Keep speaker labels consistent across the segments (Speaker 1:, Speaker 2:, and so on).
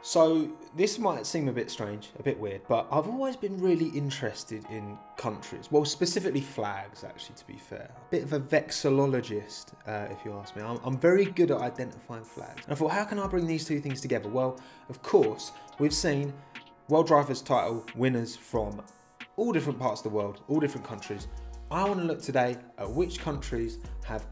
Speaker 1: So this might seem a bit strange, a bit weird, but I've always been really interested in countries. Well, specifically flags, actually, to be fair. A bit of a vexillologist, if you ask me. I'm very good at identifying flags. And I thought, how can I bring these two things together? Well, of course, we've seen World Drivers' title winners from all different parts of the world, all different countries. I want to look today at which countries have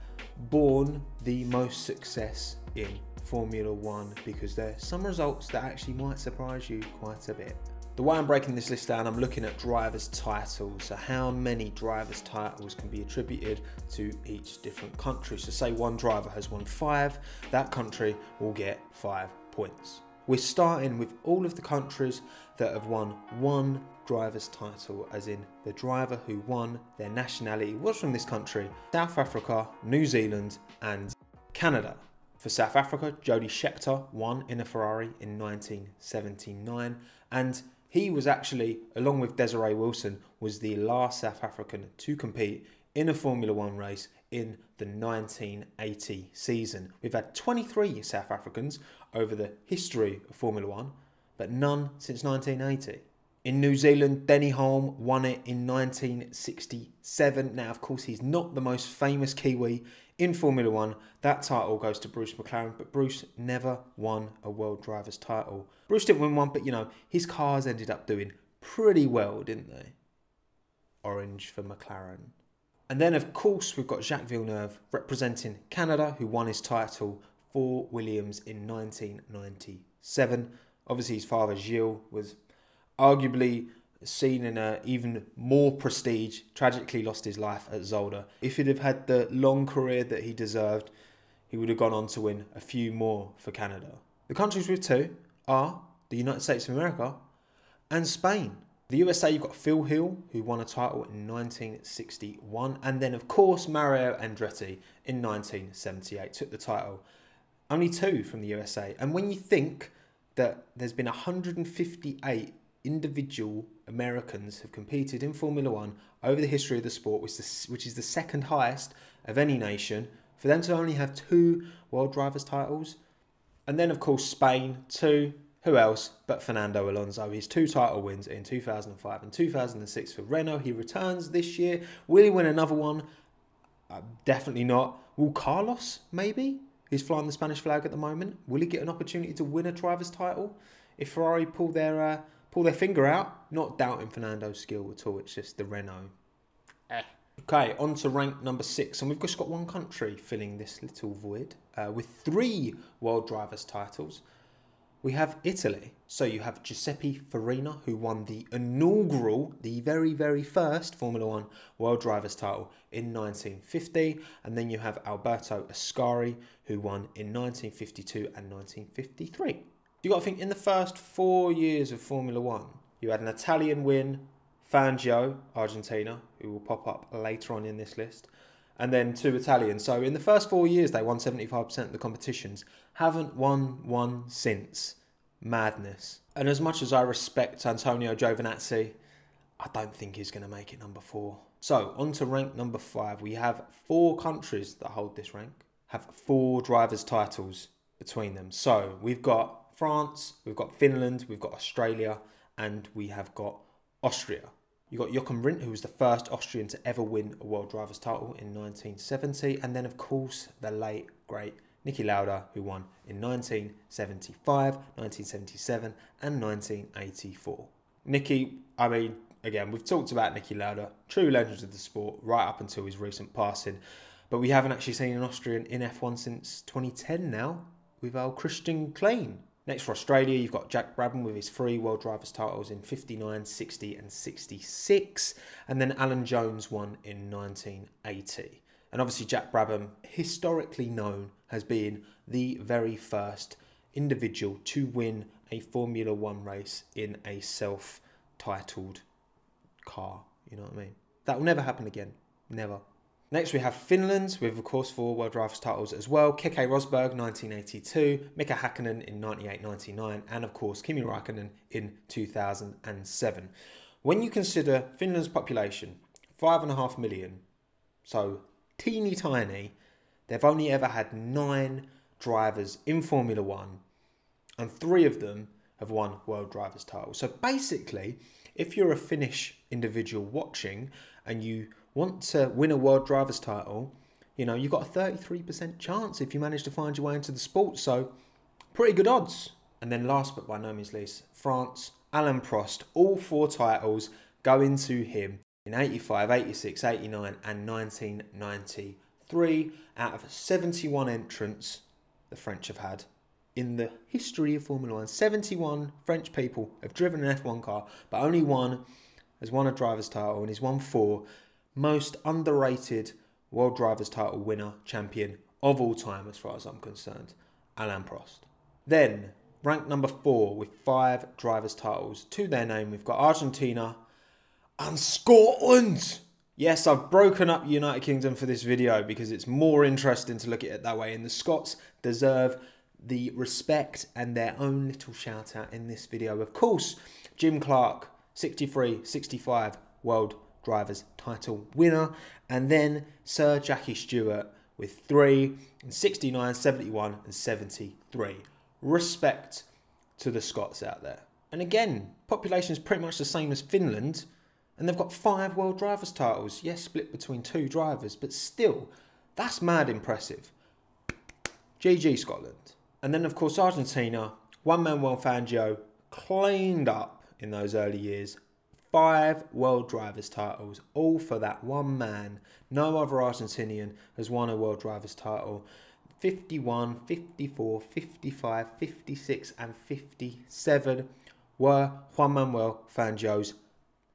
Speaker 1: borne the most success in Formula One, because there are some results that actually might surprise you quite a bit. The way I'm breaking this list down, I'm looking at drivers' titles. So how many drivers' titles can be attributed to each different country. So say one driver has won 5, that country will get 5 points. We're starting with all of the countries that have won 1 driver's title, as in the driver who won, their nationality was from this country: South Africa, New Zealand and Canada. For South Africa, Jody Scheckter won in a Ferrari in 1979, and he was actually, along with Desiree Wilson, was the last South African to compete in a Formula One race in the 1980 season. We've had 23 South Africans over the history of Formula One, but none since 1980. In New Zealand, Denny Hulme won it in 1967. Now, of course, he's not the most famous Kiwi in Formula One. That title goes to Bruce McLaren, but Bruce never won a World Drivers' title. Bruce didn't win one, but, you know, his cars ended up doing pretty well, didn't they? Orange for McLaren. And then, of course, we've got Jacques Villeneuve representing Canada, who won his title for Williams in 1997. Obviously, his father, Gilles, was arguably seen in a even more prestige, tragically lost his life at Zolder. If he'd have had the long career that he deserved, he would have gone on to win a few more for Canada. The countries with 2 are the United States of America and Spain. The USA, you've got Phil Hill, who won a title in 1961, and then of course Mario Andretti in 1978 took the title. Only 2 from the USA. And when you think that there's been 158 individual Americans have competed in Formula One over the history of the sport, which is the second highest of any nation, for them to only have 2 World Drivers' titles. And then, of course, Spain, 2. Who else but Fernando Alonso? His 2 title wins in 2005 and 2006 for Renault. He returns this year. Will he win another one? Definitely not. Will Carlos, maybe? He's flying the Spanish flag at the moment. Will he get an opportunity to win a driver's title if Ferrari pull their finger out? Not doubting Fernando's skill at all. It's just the Renault. Okay, on to rank number 6. And we've just got one country filling this little void with 3 World Drivers' titles. We have Italy. So you have Giuseppe Farina, who won the inaugural, the very, very first Formula One World Drivers' title in 1950. And then you have Alberto Ascari, who won in 1952 and 1953. You got to think, in the first 4 years of Formula One, you had an Italian win, Fangio, Argentina, who will pop up later on in this list, and then 2 Italians. So in the first 4 years, they won 75% of the competitions. Haven't won one since. Madness. And as much as I respect Antonio Giovinazzi, I don't think he's going to make it number 4. So on to rank number 5. We have 4 countries that hold this rank, have 4 drivers' titles between them. So we've got France, we've got Finland, we've got Australia, and we have got Austria. You've got Jochen Rindt, who was the first Austrian to ever win a World Drivers' title in 1970. And then, of course, the late, great Niki Lauda, who won in 1975, 1977 and 1984. Niki, I mean, again, we've talked about Niki Lauda, true legend of the sport, right up until his recent passing. But we haven't actually seen an Austrian in F1 since 2010 now, with our Christian Klein. Next for Australia, you've got Jack Brabham with his 3 World Drivers' titles in 59, 60 and 66. And then Alan Jones won in 1980. And obviously Jack Brabham, historically known as being the very first individual to win a Formula One race in a self-titled car. You know what I mean? That will never happen again. Never. Next we have Finland with, of course, 4 World Drivers' titles as well. Keke Rosberg 1982, Mika Hakkinen in 98-99 and of course Kimi Raikkonen in 2007. When you consider Finland's population, 5.5 million, so teeny tiny, they've only ever had 9 drivers in Formula One and 3 of them have won world drivers' titles. So basically, if you're a Finnish individual watching and you want to win a world drivers' title, you know, you've got a 33% chance if you manage to find your way into the sport. So pretty good odds. And then last but by no means least, France, Alain Prost, all 4 titles go into him in 85, 86, 89 and 1993 out of 71 entrants the French have had in the history of Formula 1. 71 French people have driven an F1 car, but only one has won a driver's title, and he's won 4. Most underrated world driver's title winner, champion of all time as far as I'm concerned, Alain Prost. Then, ranked number 4 with 5 driver's titles to their name, we've got Argentina and Scotland. Yes, I've broken up United Kingdom for this video because it's more interesting to look at it that way, and the Scots deserve the respect and their own little shout out in this video. Of course, Jim Clark, 63, 65 world drivers title winner, and then Sir Jackie Stewart with 3 in 69, 71 and 73. Respect to the Scots out there. And again, population is pretty much the same as Finland, and they've got 5 world drivers titles. Yes, split between 2 drivers, but still, that's mad impressive. GG Scotland. And then of course Argentina, Juan Manuel Fangio cleaned up in those early years. 5 world drivers titles, all for that one man. No other Argentinian has won a world drivers title. 51, 54, 55, 56 and 57 were Juan Manuel Fangio's.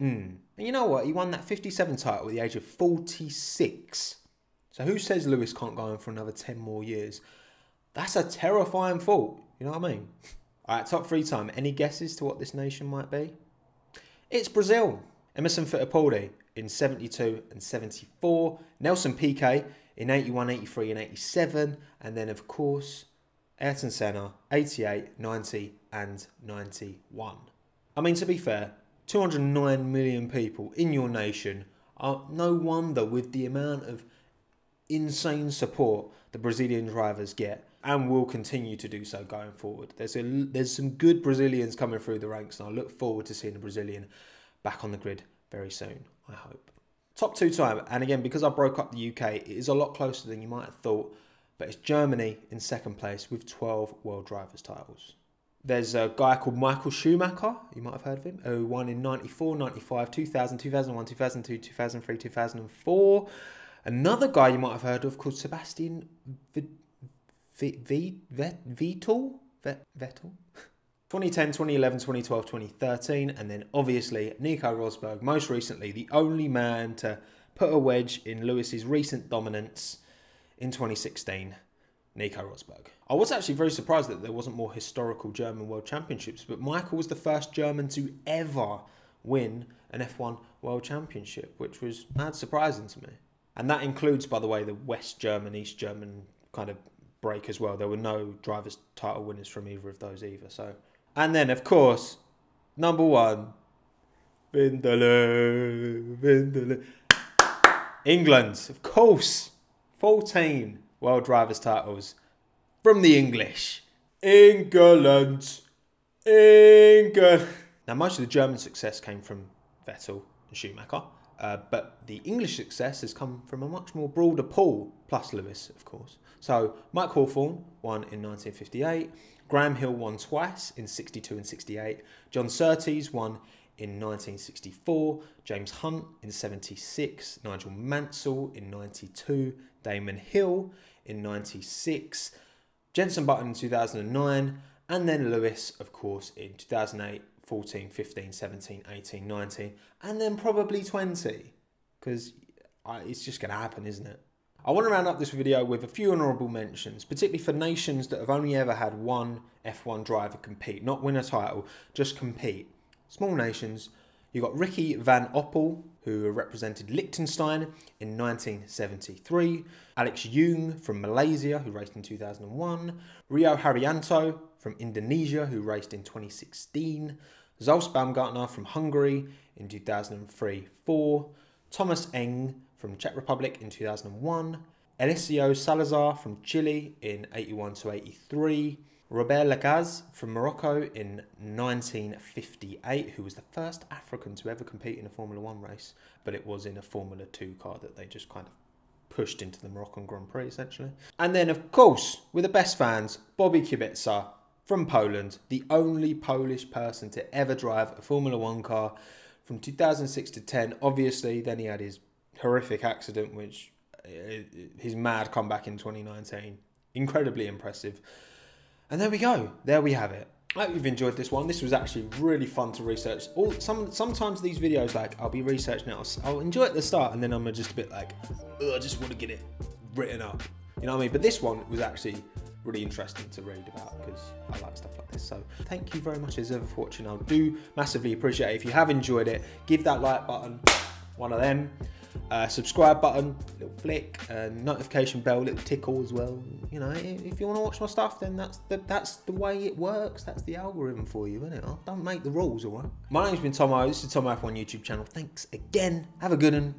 Speaker 1: And you know what? He won that 57 title at the age of 46. So who says Lewis can't go on for another 10 more years? That's a terrifying thought. You know what I mean? All right, top 3 time. Any guesses to what this nation might be? It's Brazil. Emerson Fittipaldi in 72 and 74. Nelson Piquet in 81, 83 and 87. And then, of course, Ayrton Senna, 88, 90 and 91. I mean, to be fair, 209 million people in your nation are no wonder with the amount of insane support the Brazilian drivers get and will continue to do so going forward. There's some good Brazilians coming through the ranks, and I look forward to seeing a Brazilian back on the grid very soon, I hope. Top 2 time, and again, because I broke up the UK, it is a lot closer than you might have thought, but it's Germany in 2nd place with 12 world drivers titles. There's a guy called Michael Schumacher, you might have heard of him, who won in 94, 95, 2000, 2001, 2002, 2003, 2004. Another guy you might have heard of called Sebastian Vettel? 2010, 2011, 2012, 2013, and then obviously Nico Rosberg, most recently the only man to put a wedge in Lewis's recent dominance in 2016. Nico Rosberg. I was actually very surprised that there wasn't more historical German World Championships, but Michael was the first German to ever win an F1 World Championship, which was mad surprising to me. And that includes, by the way, the West German, East German kind of break as well. There were no drivers' title winners from either of those either. So, and then, of course, number 1, Vindaloo. England, of course, 14 world drivers titles from the English. England. Now, most of the German success came from Vettel and Schumacher, but the English success has come from a much more broader pool, plus Lewis, of course. So, Mike Hawthorn won in 1958, Graham Hill won twice in 62 and 68, John Surtees won in 1964, James Hunt in 76, Nigel Mansell in 92, Damon Hill in 96, Jenson Button in 2009, and then Lewis, of course, in 2008, 14, 15, 17, 18, 19, and then probably 20, because it's just going to happen, isn't it? I want to round up this video with a few honourable mentions, particularly for nations that have only ever had one F1 driver compete, not win a title, just compete. Small nations. You've got Ricky van Oppel, who represented Liechtenstein in 1973. Alex Yoong from Malaysia, who raced in 2001. Rio Haryanto from Indonesia, who raced in 2016. Zolf Baumgartner from Hungary in 2003-04. Thomas Eng from Czech Republic in 2001. Eliseo Salazar from Chile in 81 to 83. Robert Lagaz from Morocco in 1958, who was the first African to ever compete in a Formula 1 race, but it was in a Formula 2 car that they just kind of pushed into the Moroccan Grand Prix, essentially. And then, of course, with the best fans, Bobby Kubica from Poland, the only Polish person to ever drive a Formula 1 car from 2006 to 10. Obviously, then he had his horrific accident, which his mad comeback in 2019. Incredibly impressive. And there we go. There we have it. I hope you've enjoyed this one. This was actually really fun to research. Sometimes these videos, like, I'll be researching it, I'll enjoy it at the start, and then I'm just a bit like, I just want to get it written up. You know what I mean? But this one was actually really interesting to read about because I like stuff like this. So thank you very much as ever for watching. I do massively appreciate it. If you have enjoyed it, give that like button, one of them. Subscribe button, little flick, notification bell, little tickle as well. You know, if you want to watch my stuff, then that's the way it works. That's the algorithm for you, isn't it? Don't make the rules, all right? My name's been Tommo. This is Tommo F1 YouTube channel. Thanks again. Have a good one.